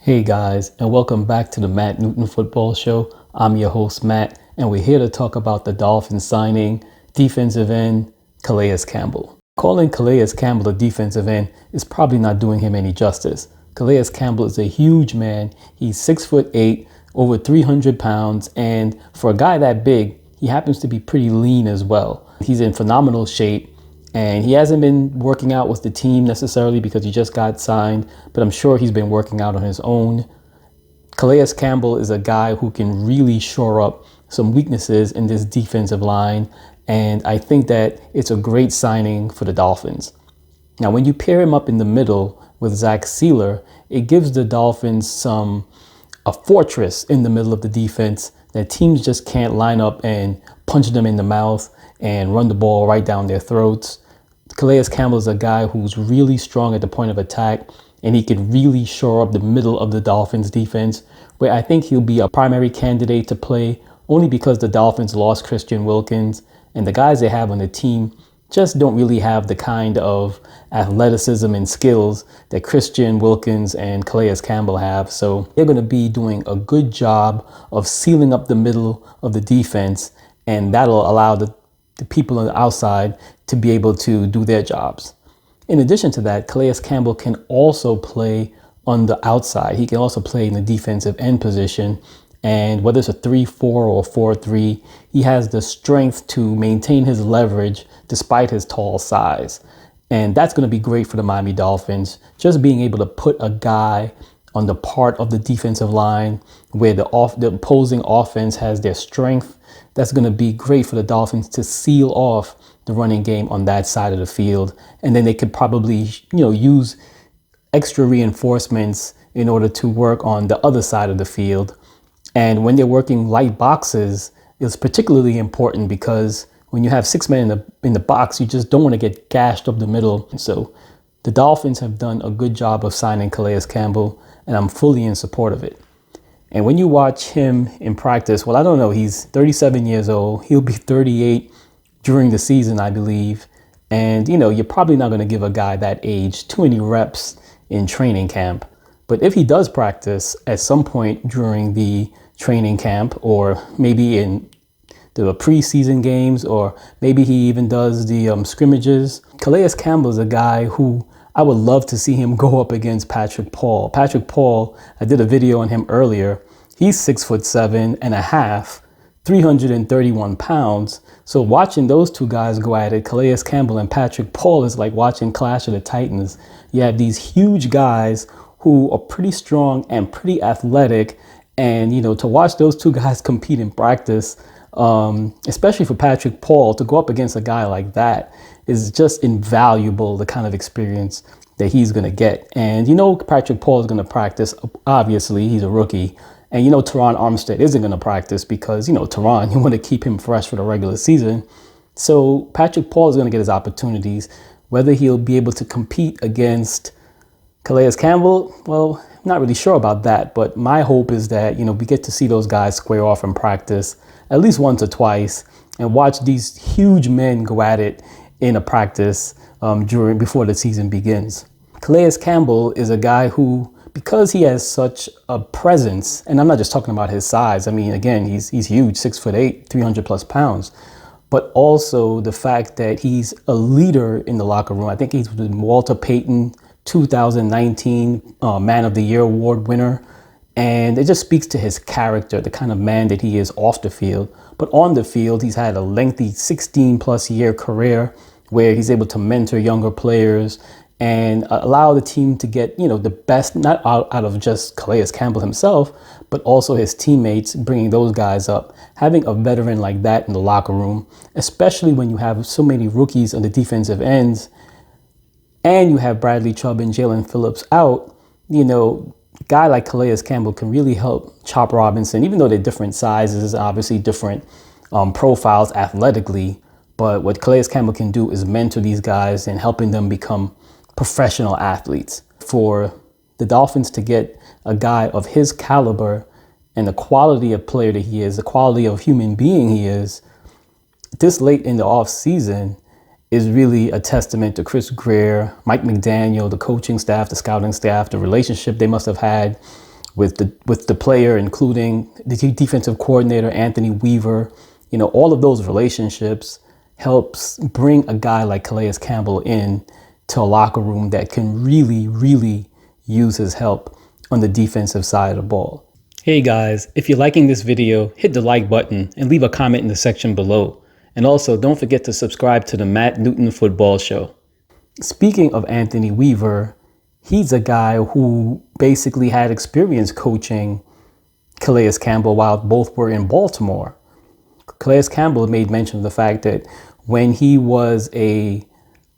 Hey guys, and welcome back to the Matt Newton Football Show. I'm your host, Matt, and we're here to talk about the Dolphins signing defensive end Calais Campbell. Calling Calais Campbell a defensive end is probably not doing him any justice. Calais Campbell is a huge man. He's 6'8", over 300 pounds, and for a guy that big, he happens to be pretty lean as well. He's in phenomenal shape. And he hasn't been working out with the team necessarily because he just got signed, but I'm sure he's been working out on his own. Calais Campbell is a guy who can really shore up some weaknesses in this defensive line, and I think that it's a great signing for the Dolphins. Now, when you pair him up in the middle with Zach Sealer, it gives the Dolphins a fortress in the middle of the defense that teams just can't line up and punch them in the mouth and run the ball right down their throats. Calais Campbell is a guy who's really strong at the point of attack, and he can really shore up the middle of the Dolphins defense, where I think he'll be a primary candidate to play only because the Dolphins lost Christian Wilkins, and the guys they have on the team just don't really have the kind of athleticism and skills that Christian Wilkins and Calais Campbell have. So they're going to be doing a good job of sealing up the middle of the defense, and that'll allow the people on the outside to be able to do their jobs. In addition to that, Calais Campbell can also play on the outside. He can also play in the defensive end position. And whether it's a 3-4 or 4-3, he has the strength to maintain his leverage despite his tall size. And that's going to be great for the Miami Dolphins, just being able to put a guy on the part of the defensive line where the opposing offense has their strength. That's going to be great for the Dolphins to seal off the running game on that side of the field. And then they could probably, use extra reinforcements in order to work on the other side of the field. And when they're working light boxes, it's particularly important because when you have 6 men in the box, you just don't want to get gashed up the middle. So the Dolphins have done a good job of signing Calais Campbell, and I'm fully in support of it. And when you watch him in practice, well, I don't know, he's 37 years old. He'll be 38 during the season, I believe. And, you're probably not going to give a guy that age too many reps in training camp. But if he does practice at some point during the training camp, or maybe in the preseason games, or maybe he even does the scrimmages, Calais Campbell is a guy who I would love to see him go up against Patrick Paul. Patrick Paul, I did a video on him earlier. He's 6'7.5", 331 pounds. So watching those two guys go at it, Calais Campbell and Patrick Paul, is like watching Clash of the Titans. You have these huge guys who are pretty strong and pretty athletic. And, to watch those two guys compete in practice, especially for Patrick Paul, to go up against a guy like that is just invaluable, the kind of experience that he's going to get. And, Patrick Paul is going to practice. Obviously, he's a rookie. And, Teron Armstead isn't going to practice because, Teron, you want to keep him fresh for the regular season. So Patrick Paul is going to get his opportunities. Whether he'll be able to compete against Calais Campbell, well, not really sure about that. But my hope is that, we get to see those guys square off in practice at least once or twice and watch these huge men go at it in a practice before the season begins. Calais Campbell is a guy who, because he has such a presence, and I'm not just talking about his size. I mean, again, he's huge, 6'8", 300 plus pounds, but also the fact that he's a leader in the locker room. I think he's the Walter Payton 2019 Man of the Year award winner. And it just speaks to his character, the kind of man that he is off the field. But on the field, he's had a lengthy 16-plus year career where he's able to mentor younger players and allow the team to get, the best, not out of just Calais Campbell himself, but also his teammates, bringing those guys up. Having a veteran like that in the locker room, especially when you have so many rookies on the defensive ends, and you have Bradley Chubb and Jalen Phillips out, guy like Calais Campbell can really help Chop Robinson, even though they're different sizes, obviously different profiles athletically. But what Calais Campbell can do is mentor these guys and helping them become professional athletes. For the Dolphins to get a guy of his caliber and the quality of player that he is, the quality of human being he is, this late in the off season is really a testament to Chris Greer, Mike McDaniel, the coaching staff, the scouting staff, the relationship they must have had with the player, including the defensive coordinator, Anthony Weaver. You know, all of those relationships helps bring a guy like Calais Campbell in to a locker room that can really, really use his help on the defensive side of the ball. Hey guys, if you're liking this video, hit the like button and leave a comment in the section below. And also don't forget to subscribe to the Matt Newton Football Show. Speaking of Anthony Weaver, he's a guy who basically had experience coaching Calais Campbell while both were in Baltimore. Calais Campbell made mention of the fact that when he was a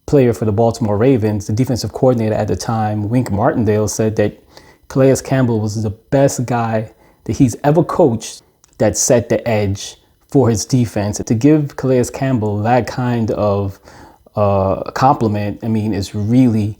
player for the Baltimore Ravens, the defensive coordinator at the time, Wink Martindale, said that Calais Campbell was the best guy that he's ever coached that set the edge for his defense. To give Calais Campbell that kind of compliment, I mean, is really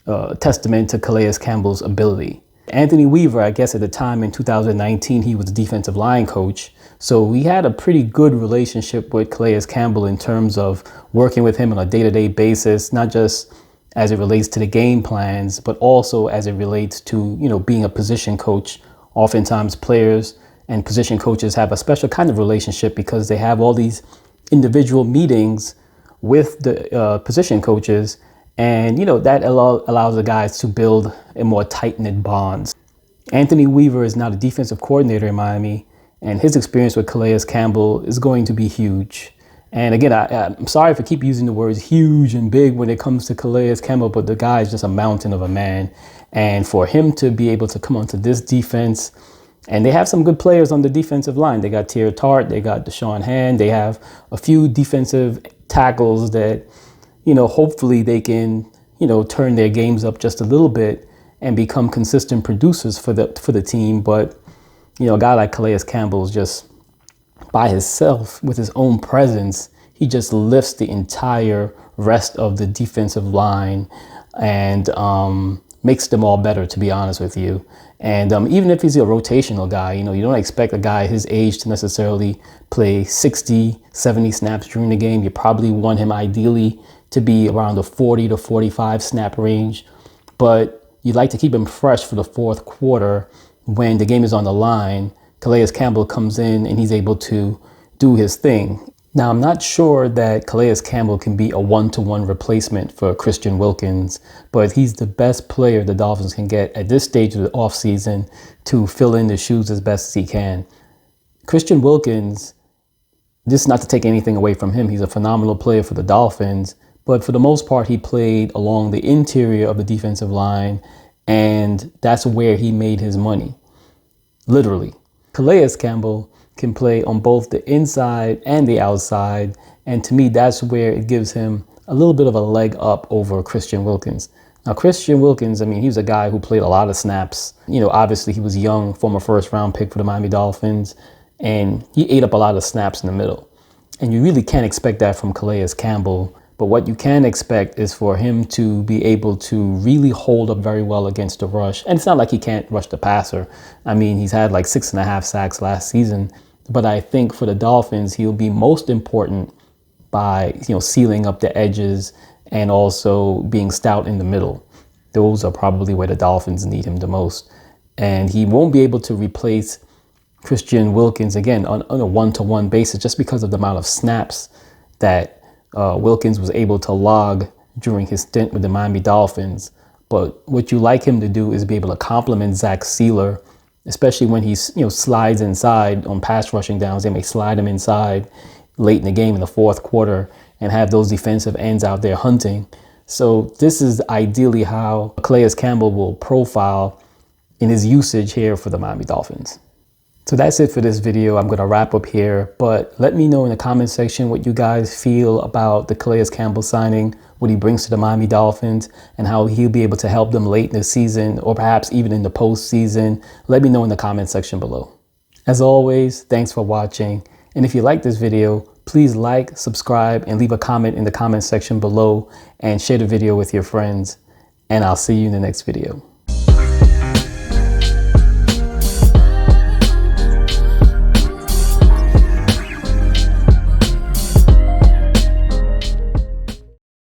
a testament to Calais Campbell's ability. Anthony Weaver, I guess at the time in 2019, he was the defensive line coach. So we had a pretty good relationship with Calais Campbell in terms of working with him on a day-to-day basis, not just as it relates to the game plans, but also as it relates to, you know, being a position coach. Oftentimes players and position coaches have a special kind of relationship because they have all these individual meetings with the position coaches. And, you know, that allows the guys to build a more tight-knit bonds. Anthony Weaver is now the defensive coordinator in Miami, and his experience with Calais Campbell is going to be huge. And again, I'm sorry if I keep using the words huge and big when it comes to Calais Campbell, but the guy is just a mountain of a man. And for him to be able to come onto this defense, and they have some good players on the defensive line. They got Tier Tart, they got Deshaun Hand, they have a few defensive tackles that, you know, hopefully they can, you know, turn their games up just a little bit and become consistent producers for the team. But, you know, a guy like Calais Campbell is just by himself with his own presence. He just lifts the entire rest of the defensive line and makes them all better, to be honest with you. And even if he's a rotational guy, you know, you don't expect a guy his age to necessarily play 60, 70 snaps during the game. You probably want him ideally to be around the 40 to 45 snap range, but you'd like to keep him fresh for the fourth quarter when the game is on the line. Calais Campbell comes in and he's able to do his thing. Now, I'm not sure that Calais Campbell can be a one-to-one replacement for Christian Wilkins, but he's the best player the Dolphins can get at this stage of the offseason to fill in the shoes as best as he can. Christian Wilkins, this is not to take anything away from him. He's a phenomenal player for the Dolphins, but for the most part, he played along the interior of the defensive line, and that's where he made his money, literally. Calais Campbell can play on both the inside and the outside, and to me, that's where it gives him a little bit of a leg up over Christian Wilkins. Now, Christian Wilkins, I mean, he was a guy who played a lot of snaps. You know, obviously, he was young, former first-round pick for the Miami Dolphins, and he ate up a lot of snaps in the middle. And you really can't expect that from Calais Campbell. But what you can expect is for him to be able to really hold up very well against the rush. And it's not like he can't rush the passer. I mean, he's had like 6.5 sacks last season. But I think for the Dolphins, he'll be most important by, you know, sealing up the edges and also being stout in the middle. Those are probably where the Dolphins need him the most. And he won't be able to replace Christian Wilkins, again, on a one-to-one basis just because of the amount of snaps that Wilkins was able to log during his stint with the Miami Dolphins. But what you like him to do is be able to complement Zach Sealer, especially when he's, you know, slides inside on pass rushing downs. They may slide him inside late in the game in the fourth quarter and have those defensive ends out there hunting. So this is ideally how Calais Campbell will profile in his usage here for the Miami Dolphins. So that's it for this video. I'm going to wrap up here, but let me know in the comment section what you guys feel about the Calais Campbell signing, what he brings to the Miami Dolphins, and how he'll be able to help them late in the season or perhaps even in the postseason. Let me know in the comment section below. As always, thanks for watching. And if you like this video, please like, subscribe, and leave a comment in the comment section below and share the video with your friends. And I'll see you in the next video.